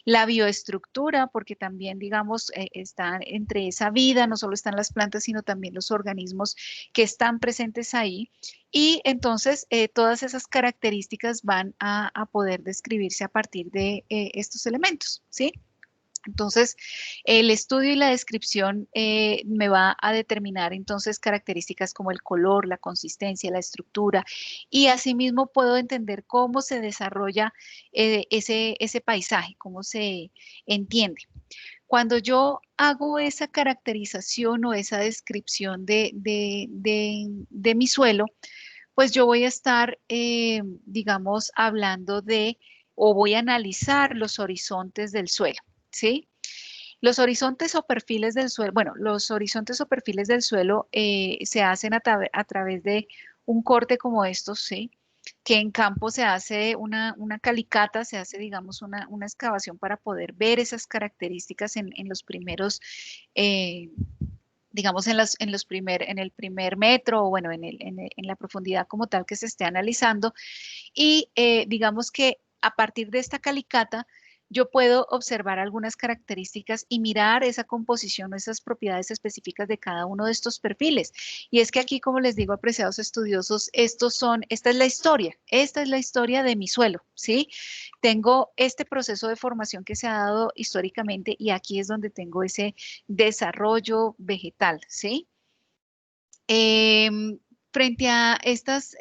La bioestructura, porque también, digamos, está entre esa vida, no solo están las plantas, sino también los organismos que están presentes ahí. Y entonces todas esas características van a poder describirse a partir de estos elementos, ¿sí? Entonces, el estudio y la descripción me va a determinar entonces características como el color, la consistencia, la estructura y asimismo puedo entender cómo se desarrolla ese paisaje, cómo se entiende. Cuando yo hago esa caracterización o esa descripción de mi suelo, pues yo voy a estar, digamos, hablando de o voy a analizar los horizontes del suelo, ¿sí? Los horizontes o perfiles del suelo, bueno, los horizontes o perfiles del suelo se hacen a través de un corte como estos, ¿sí? Que en campo se hace una calicata, se hace, digamos, una excavación para poder ver esas características en los primeros, digamos, en el primer metro o bueno, en la profundidad como tal que se esté analizando. Y digamos que a partir de esta calicata, yo puedo observar algunas características y mirar esa composición o esas propiedades específicas de cada uno de estos perfiles. Y es que aquí, como les digo, apreciados estudiosos, esta es la historia de mi suelo, ¿sí? Tengo este proceso de formación que se ha dado históricamente y aquí es donde tengo ese desarrollo vegetal, ¿sí? Em, Frente a estas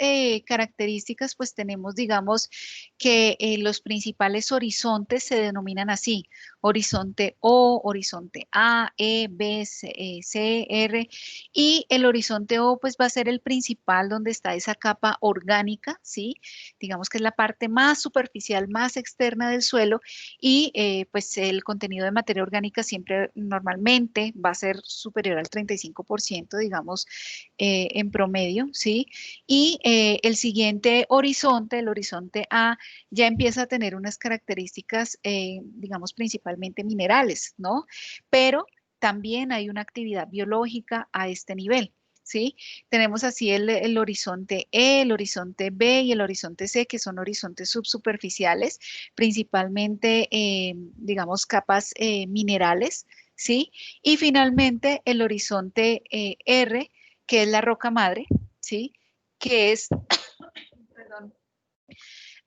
características, pues tenemos, digamos, que los principales horizontes se denominan así: horizonte O, horizonte A, E, B, C, R, y el horizonte O pues va a ser el principal donde está esa capa orgánica, ¿sí? Digamos que es la parte más superficial, más externa del suelo y pues el contenido de materia orgánica siempre normalmente va a ser superior al 35%, digamos, en promedio, ¿sí? Y el siguiente horizonte, el horizonte A, ya empieza a tener unas características, digamos, principalmente minerales, ¿no? Pero también hay una actividad biológica a este nivel. ¿Sí? Tenemos así el horizonte E, el horizonte B y el horizonte C, que son horizontes subsuperficiales, principalmente, digamos, capas minerales, ¿sí? Y finalmente el horizonte R, que es la roca madre, ¿sí? Que es, perdón,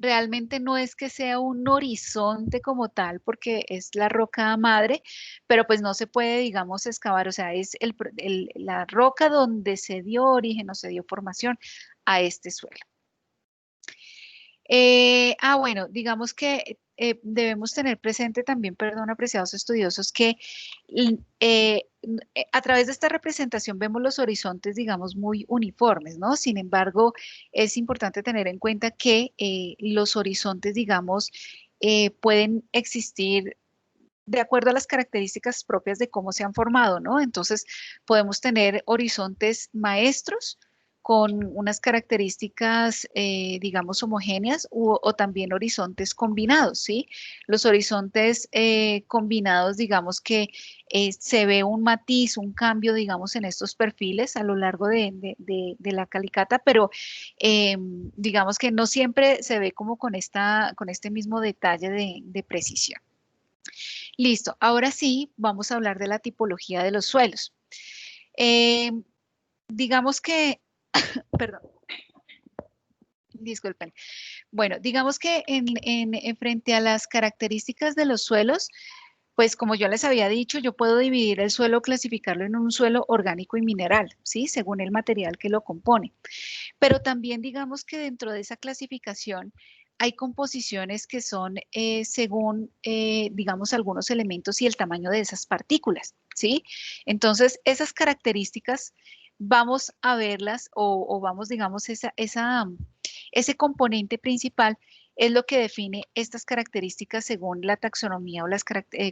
realmente no es que sea un horizonte como tal, porque es la roca madre, pero pues no se puede, digamos, excavar, o sea, es la roca donde se dio origen o se dio formación a este suelo. Bueno, digamos que debemos tener presente también, perdón, apreciados estudiosos, que a través de esta representación vemos los horizontes, digamos, muy uniformes, ¿no? Sin embargo, es importante tener en cuenta que los horizontes, digamos, pueden existir de acuerdo a las características propias de cómo se han formado, ¿no? Entonces, podemos tener horizontes maestros con unas características, digamos, homogéneas o también horizontes combinados, ¿sí? Los horizontes combinados, digamos que se ve un matiz, un cambio, digamos, en estos perfiles a lo largo de la calicata, pero digamos que no siempre se ve como con este mismo detalle de precisión. Listo, ahora sí vamos a hablar de la tipología de los suelos. Eh, digamos que, perdón, disculpen. Bueno, digamos que en frente a las características de los suelos, pues como yo les había dicho, yo puedo dividir el suelo, clasificarlo en un suelo orgánico y mineral, ¿sí? Según el material que lo compone. Pero también digamos que dentro de esa clasificación hay composiciones que son según, digamos, algunos elementos y el tamaño de esas partículas, ¿sí? Entonces, esas características vamos a verlas o vamos, digamos, ese componente principal es lo que define estas características según la taxonomía o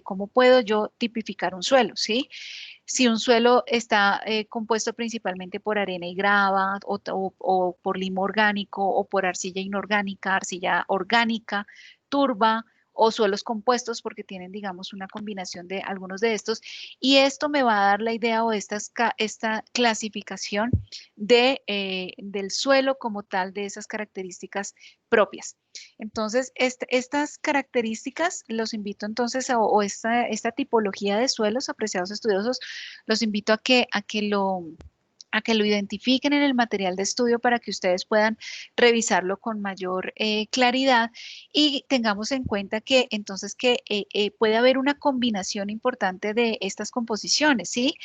cómo puedo yo tipificar un suelo, ¿sí? Si un suelo está compuesto principalmente por arena y grava, o por limo orgánico, o por arcilla inorgánica, arcilla orgánica, turba, o suelos compuestos porque tienen, digamos, una combinación de algunos de estos. Y esto me va a dar la idea o esta clasificación del suelo como tal, de esas características propias. Entonces, estas características los invito entonces o esta tipología de suelos, apreciados estudiosos, los invito a que lo identifiquen en el material de estudio para que ustedes puedan revisarlo con mayor claridad y tengamos en cuenta que entonces puede haber una combinación importante de estas composiciones, ¿sí?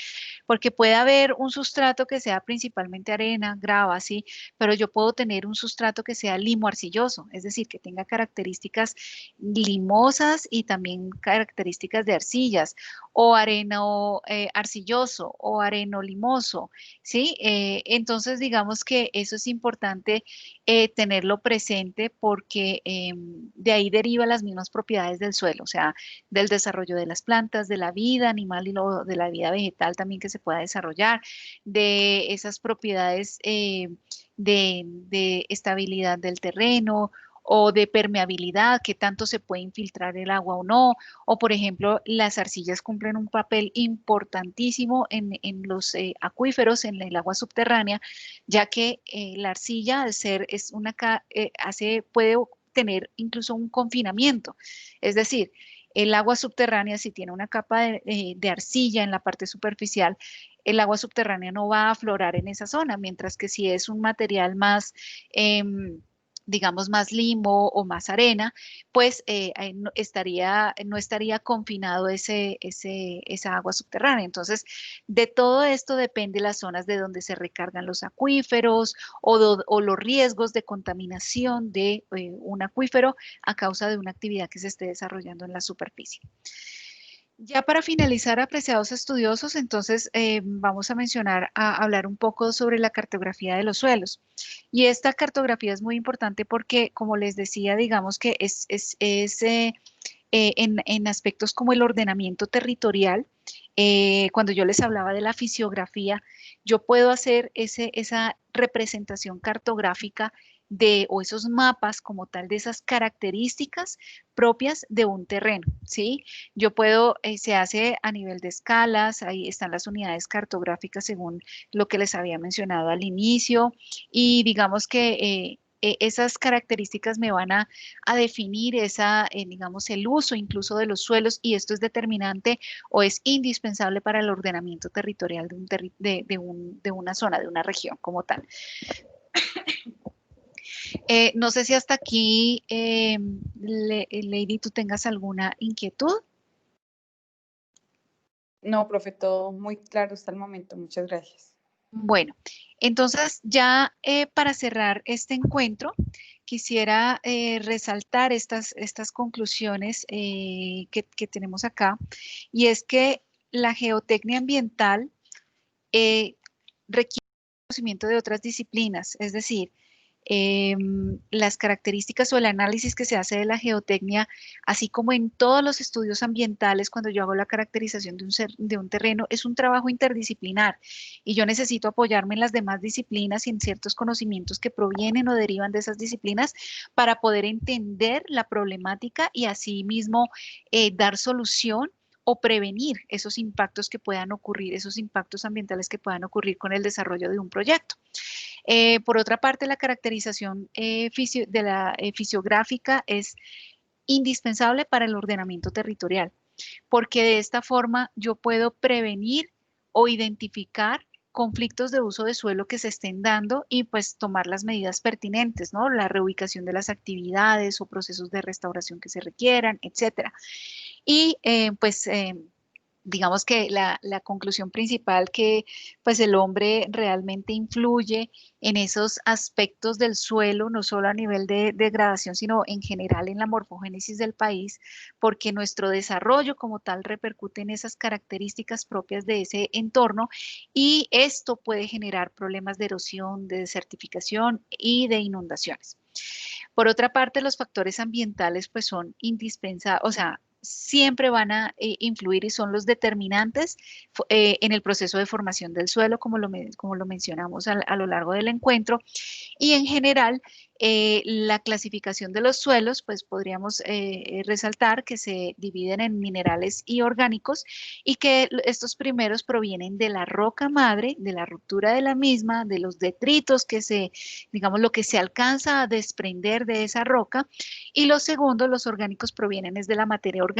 Porque puede haber un sustrato que sea principalmente arena, grava, ¿sí? Pero yo puedo tener un sustrato que sea limo arcilloso, es decir, que tenga características limosas y también características de arcillas, o areno arcilloso, o areno limoso, ¿sí? Entonces, digamos que eso es importante tenerlo presente porque de ahí deriva las mismas propiedades del suelo, o sea, del desarrollo de las plantas, de la vida animal y de la vida vegetal también que se pueda desarrollar, de esas propiedades de estabilidad del terreno o de permeabilidad, que tanto se puede infiltrar el agua o no, o por ejemplo, las arcillas cumplen un papel importantísimo en los acuíferos, en el agua subterránea, ya que la arcilla, al ser, es una, hace, puede tener incluso un confinamiento. Es decir, el agua subterránea, si tiene una capa de arcilla en la parte superficial, el agua subterránea no va a aflorar en esa zona, mientras que si es un material más, digamos, más limo o más arena, pues no estaría confinado esa agua subterránea. Entonces, de todo esto depende las zonas de donde se recargan los acuíferos o los riesgos de contaminación de un acuífero a causa de una actividad que se esté desarrollando en la superficie. Ya para finalizar, apreciados estudiosos, entonces vamos a hablar un poco sobre la cartografía de los suelos. Y esta cartografía es muy importante porque, como les decía, digamos que en aspectos como el ordenamiento territorial, cuando yo les hablaba de la fisiografía, yo puedo hacer esa representación cartográfica o esos mapas como tal de esas características propias de un terreno, ¿sí? Yo puedo, se hace a nivel de escalas, ahí están las unidades cartográficas según lo que les había mencionado al inicio, y digamos que esas características me van a definir digamos, el uso incluso de los suelos, y esto es determinante o es indispensable para el ordenamiento territorial de una zona, de una región como tal. No sé si hasta aquí, Lady, tú tengas alguna inquietud. No, profe, todo muy claro hasta el momento. Muchas gracias. Bueno, entonces ya para cerrar este encuentro, quisiera resaltar estas conclusiones que tenemos acá, y es que la geotecnia ambiental requiere conocimiento de otras disciplinas, es decir, las características o el análisis que se hace de la geotecnia, así como en todos los estudios ambientales, cuando yo hago la caracterización de un terreno, es un trabajo interdisciplinar y yo necesito apoyarme en las demás disciplinas y en ciertos conocimientos que provienen o derivan de esas disciplinas para poder entender la problemática y asimismo dar solución o prevenir esos impactos que puedan ocurrir, esos impactos ambientales que puedan ocurrir con el desarrollo de un proyecto. Por otra parte, la caracterización fisiográfica es indispensable para el ordenamiento territorial, porque de esta forma yo puedo prevenir o identificar conflictos de uso de suelo que se estén dando y pues tomar las medidas pertinentes, ¿no? La reubicación de las actividades o procesos de restauración que se requieran, etcétera. Y digamos que la conclusión principal que pues el hombre realmente influye en esos aspectos del suelo, no solo a nivel de degradación, sino en general en la morfogénesis del país, porque nuestro desarrollo como tal repercute en esas características propias de ese entorno, y esto puede generar problemas de erosión, de desertificación y de inundaciones. Por otra parte, los factores ambientales pues son indispensables, o sea, siempre van a influir y son los determinantes en el proceso de formación del suelo, como lo mencionamos a lo largo del encuentro. Y en general, la clasificación de los suelos, pues podríamos resaltar que se dividen en minerales y orgánicos, y que estos primeros provienen de la roca madre, de la ruptura de la misma, de los detritos digamos, lo que se alcanza a desprender de esa roca, y los segundos, los orgánicos, provienen es de la materia orgánica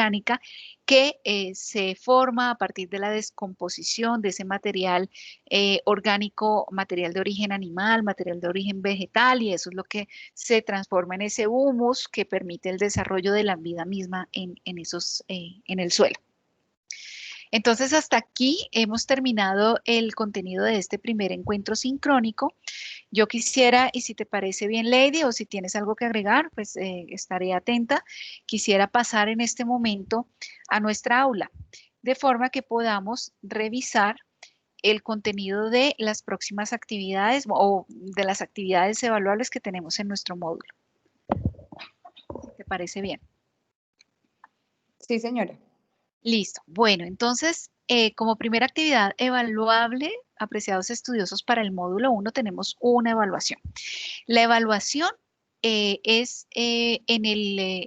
que se forma a partir de la descomposición de ese material orgánico, material de origen animal, material de origen vegetal, y eso es lo que se transforma en ese humus que permite el desarrollo de la vida misma en el suelo. Entonces, hasta aquí hemos terminado el contenido de este primer encuentro sincrónico. Yo quisiera, y si te parece bien, Lady, o si tienes algo que agregar, pues estaré atenta. Quisiera pasar en este momento a nuestra aula, de forma que podamos revisar el contenido de las próximas actividades o de las actividades evaluables que tenemos en nuestro módulo. ¿Te parece bien? Sí, señora. Listo. Bueno, entonces, como primera actividad evaluable, apreciados estudiosos, para el módulo 1 tenemos una evaluación. La evaluación la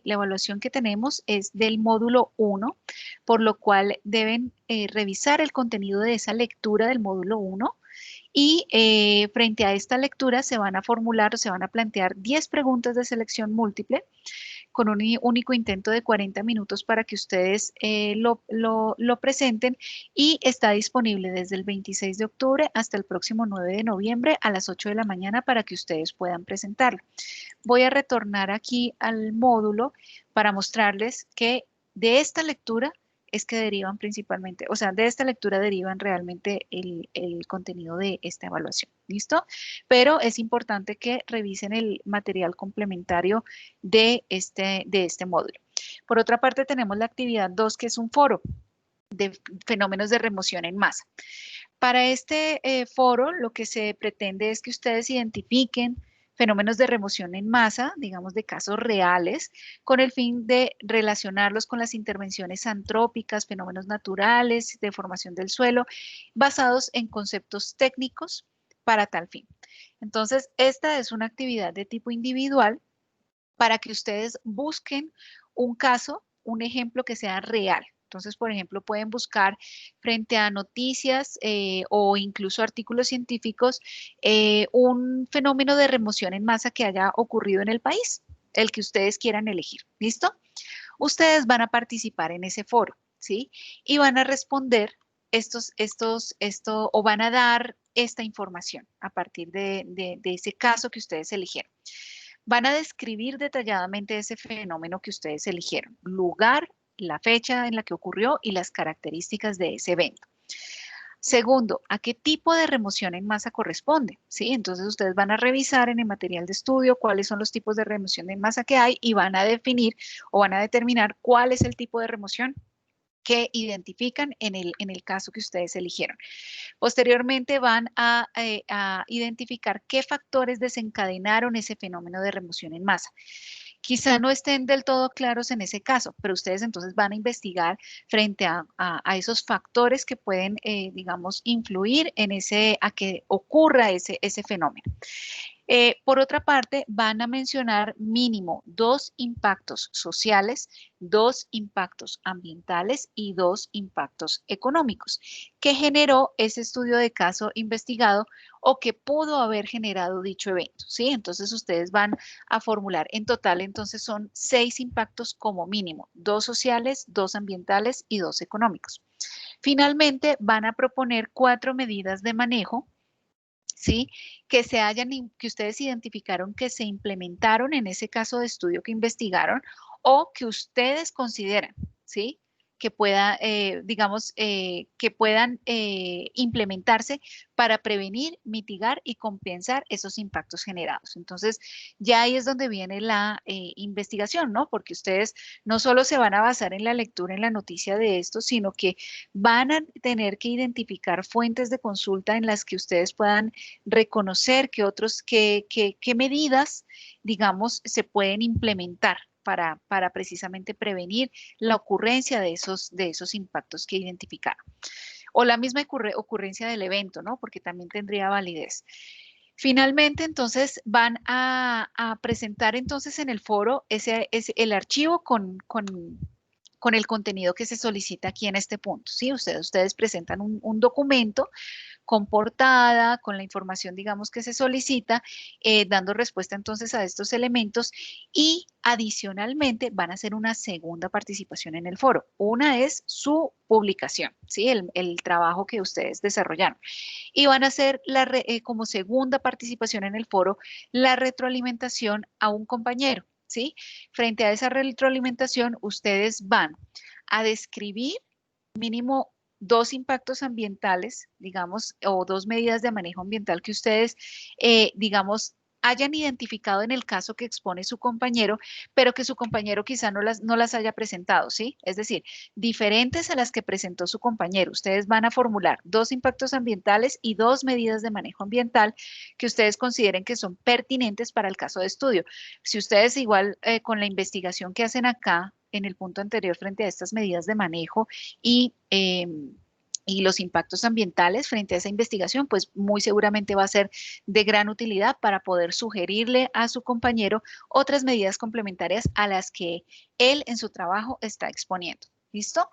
evaluación que tenemos es del módulo 1, por lo cual deben revisar el contenido de esa lectura del módulo 1 Y frente a esta lectura se van a formular o se van a plantear 10 preguntas de selección múltiple con un único intento de 40 minutos para que ustedes lo presenten, y está disponible desde el 26 de octubre hasta el próximo 9 de noviembre a las 8 de la mañana para que ustedes puedan presentarlo. Voy a retornar aquí al módulo para mostrarles que de esta lectura es que derivan principalmente, o sea, de esta lectura derivan realmente el contenido de esta evaluación. ¿Listo? Pero es importante que revisen el material complementario de este módulo. Por otra parte, tenemos la actividad 2, que es un foro de fenómenos de remoción en masa. Para este foro, lo que se pretende es que ustedes identifiquen fenómenos de remoción en masa, digamos de casos reales, con el fin de relacionarlos con las intervenciones antrópicas, fenómenos naturales, de formación del suelo, basados en conceptos técnicos para tal fin. Entonces, esta es una actividad de tipo individual para que ustedes busquen un caso, un ejemplo que sea real. Entonces, por ejemplo, pueden buscar frente a noticias o incluso artículos científicos un fenómeno de remoción en masa que haya ocurrido en el país, el que ustedes quieran elegir. ¿Listo? Ustedes van a participar en ese foro, ¿sí? Y van a responder o van a dar esta información a partir de ese caso que ustedes eligieron. Van a describir detalladamente ese fenómeno que ustedes eligieron, lugar, la fecha en la que ocurrió y las características de ese evento. Segundo, ¿a qué tipo de remoción en masa corresponde? ¿Sí? Entonces ustedes van a revisar en el material de estudio cuáles son los tipos de remoción en masa que hay y van a definir o van a determinar cuál es el tipo de remoción que identifican en el caso que ustedes eligieron. Posteriormente van a identificar qué factores desencadenaron ese fenómeno de remoción en masa. Quizá no estén del todo claros en ese caso, pero ustedes entonces van a investigar frente a esos factores que pueden, digamos, influir en a que ocurra ese fenómeno. Por otra parte, van a mencionar mínimo 2 impactos sociales, 2 impactos ambientales y 2 impactos económicos que generó ese estudio de caso investigado o que pudo haber generado dicho evento, ¿sí? Entonces ustedes van a formular en total, entonces son 6 impactos como mínimo, 2 sociales, 2 ambientales y 2 económicos. Finalmente, van a proponer 4 medidas de manejo, ¿sí? Que ustedes identificaron que se implementaron en ese caso de estudio que investigaron o que ustedes consideran, ¿sí? Que pueda, digamos, que puedan implementarse para prevenir, mitigar y compensar esos impactos generados. Entonces, ya ahí es donde viene la investigación, ¿no? Porque ustedes no solo se van a basar en la lectura, en la noticia de esto, sino que van a tener que identificar fuentes de consulta en las que ustedes puedan reconocer qué medidas, digamos, se pueden implementar para precisamente prevenir la ocurrencia de esos impactos que identificaron. O la misma ocurrencia del evento, ¿no? Porque también tendría validez. Finalmente, entonces, van a presentar entonces en el foro el archivo con el contenido que se solicita aquí en este punto, ¿sí? Ustedes presentan un documento con portada, con la información, digamos, que se solicita, dando respuesta entonces a estos elementos, y adicionalmente van a hacer una segunda participación en el foro. Una es su publicación, ¿sí? El trabajo que ustedes desarrollaron. Y van a hacer como segunda participación en el foro la retroalimentación a un compañero, ¿sí? Frente a esa retroalimentación, ustedes van a describir mínimo 2 impactos ambientales, digamos, o 2 medidas de manejo ambiental que ustedes, digamos, hayan identificado en el caso que expone su compañero, pero que su compañero quizá no las haya presentado, ¿sí? Es decir, diferentes a las que presentó su compañero. Ustedes van a formular 2 impactos ambientales y 2 medidas de manejo ambiental que ustedes consideren que son pertinentes para el caso de estudio. Si ustedes igual con la investigación que hacen acá en el punto anterior frente a estas medidas de manejo y los impactos ambientales frente a esa investigación, pues muy seguramente va a ser de gran utilidad para poder sugerirle a su compañero otras medidas complementarias a las que él en su trabajo está exponiendo. ¿Listo?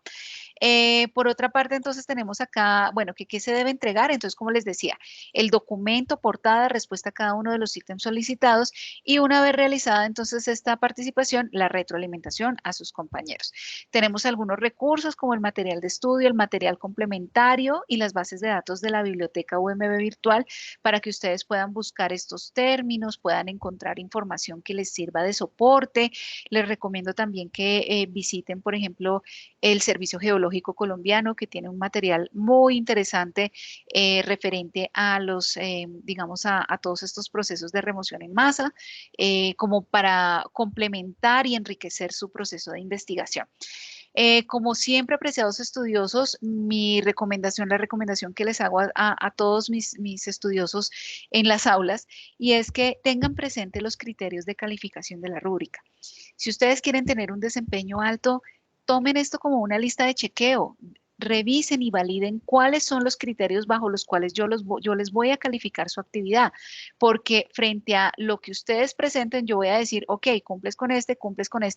Por otra parte, entonces tenemos acá, bueno, ¿qué se debe entregar? Entonces, como les decía, el documento, portada, respuesta a cada uno de los ítems solicitados y una vez realizada entonces esta participación, la retroalimentación a sus compañeros. Tenemos algunos recursos como el material de estudio, el material complementario y las bases de datos de la biblioteca UMB virtual para que ustedes puedan buscar estos términos, puedan encontrar información que les sirva de soporte. Les recomiendo también que visiten, por ejemplo, el Servicio Geológico Colombiano, que tiene un material muy interesante referente a los, digamos, a todos estos procesos de remoción en masa, como para complementar y enriquecer su proceso de investigación. Como siempre, apreciados estudiosos, mi recomendación, la recomendación que les hago a todos mis estudiosos en las aulas, y es que tengan presente los criterios de calificación de la rúbrica. Si ustedes quieren tener un desempeño alto, tomen esto como una lista de chequeo. Revisen y validen cuáles son los criterios bajo los cuales yo les voy a calificar su actividad, porque frente a lo que ustedes presenten, yo voy a decir, ok, cumples con este,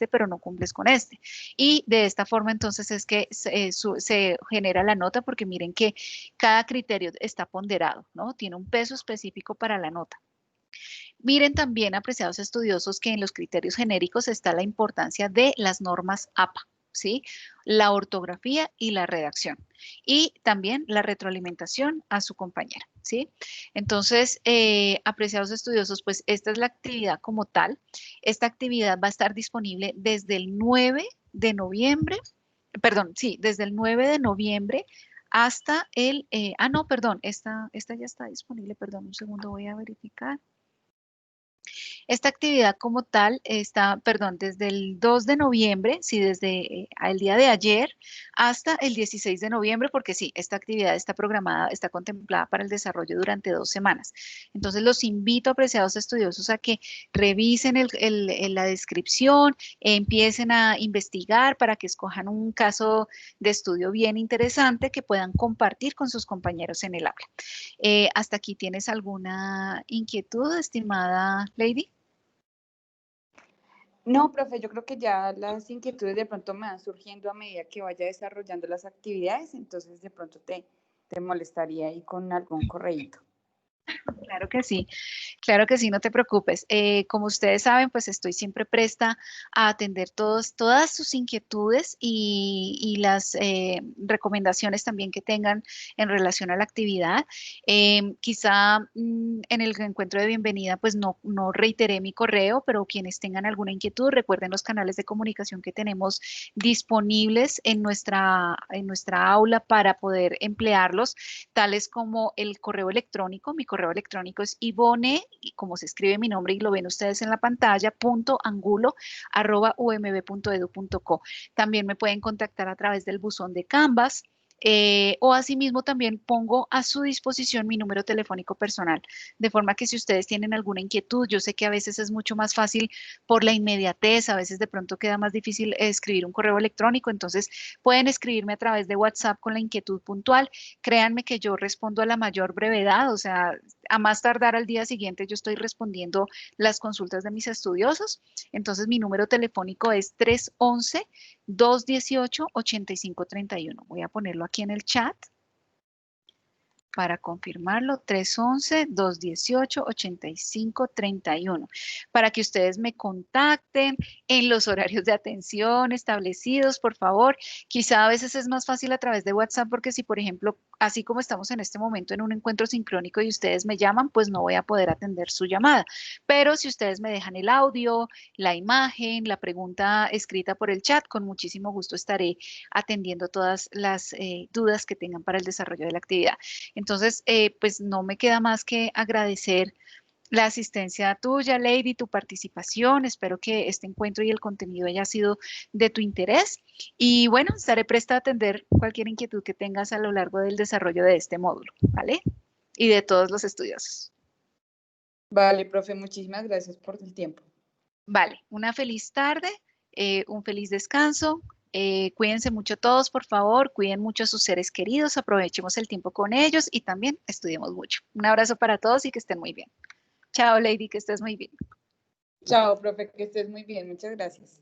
pero no cumples con este. Y de esta forma, entonces, es que se genera la nota, porque miren que cada criterio está ponderado, ¿no? Tiene un peso específico para la nota. Miren también, apreciados estudiosos, que en los criterios genéricos está la importancia de las normas APA, ¿sí? La ortografía y la redacción. Y también la retroalimentación a su compañera, ¿sí? Entonces, apreciados estudiosos, pues esta es la actividad como tal. Esta actividad va a estar disponible desde el 9 de noviembre, perdón, sí, desde el 9 de noviembre hasta el, no, perdón, esta ya está disponible, perdón, un segundo, voy a verificar. Esta actividad como tal está, perdón, desde el 2 de noviembre, sí, desde el día de ayer hasta el 16 de noviembre, porque sí, esta actividad está programada, está contemplada para el desarrollo durante 2 semanas. Entonces, los invito, apreciados estudiosos, a que revisen la descripción, empiecen a investigar para que escojan un caso de estudio bien interesante que puedan compartir con sus compañeros en el aula. ¿Hasta aquí tienes alguna inquietud, estimada Lady? No, profe, yo creo que ya las inquietudes de pronto me van surgiendo a medida que vaya desarrollando las actividades, entonces de pronto te molestaría ahí con algún correíto. Claro que sí, no te preocupes. Como ustedes saben, pues estoy siempre presta a atender todas sus inquietudes y las recomendaciones también que tengan en relación a la actividad. Quizá en el encuentro de bienvenida, pues no reiteré mi correo, pero quienes tengan alguna inquietud, recuerden los canales de comunicación que tenemos disponibles en nuestra aula para poder emplearlos, tales como el correo electrónico. Mi correo electrónico es Ivone, y como se escribe mi nombre y lo ven ustedes en la pantalla, .angulo@umb.edu.co. También me pueden contactar a través del buzón de Canvas. O asimismo también pongo a su disposición mi número telefónico personal, de forma que si ustedes tienen alguna inquietud, yo sé que a veces es mucho más fácil por la inmediatez, a veces de pronto queda más difícil escribir un correo electrónico, entonces pueden escribirme a través de WhatsApp con la inquietud puntual. Créanme que yo respondo a la mayor brevedad, o sea, a más tardar al día siguiente yo estoy respondiendo las consultas de mis estudiosos. Entonces mi número telefónico es 311-218-8531. Voy a ponerlo aquí en el chat para confirmarlo, 311-218-8531, para que ustedes me contacten en los horarios de atención establecidos, por favor. Quizá a veces es más fácil a través de WhatsApp, porque si, por ejemplo, así como estamos en este momento en un encuentro sincrónico y ustedes me llaman, pues no voy a poder atender su llamada. Pero si ustedes me dejan el audio, la imagen, la pregunta escrita por el chat, con muchísimo gusto estaré atendiendo todas las dudas que tengan para el desarrollo de la actividad. Entonces, pues no me queda más que agradecer la asistencia tuya, Lady, tu participación. Espero que este encuentro y el contenido haya sido de tu interés. Y bueno, estaré presta a atender cualquier inquietud que tengas a lo largo del desarrollo de este módulo, ¿vale? Y de todos los estudiosos. Vale, profe, muchísimas gracias por el tiempo. Vale, una feliz tarde, un feliz descanso. Cuídense mucho todos, por favor, cuiden mucho a sus seres queridos, aprovechemos el tiempo con ellos y también estudiemos mucho. Un abrazo para todos y que estén muy bien. Chao, Lady, que estés muy bien. Chao, profe, que estés muy bien. Muchas gracias.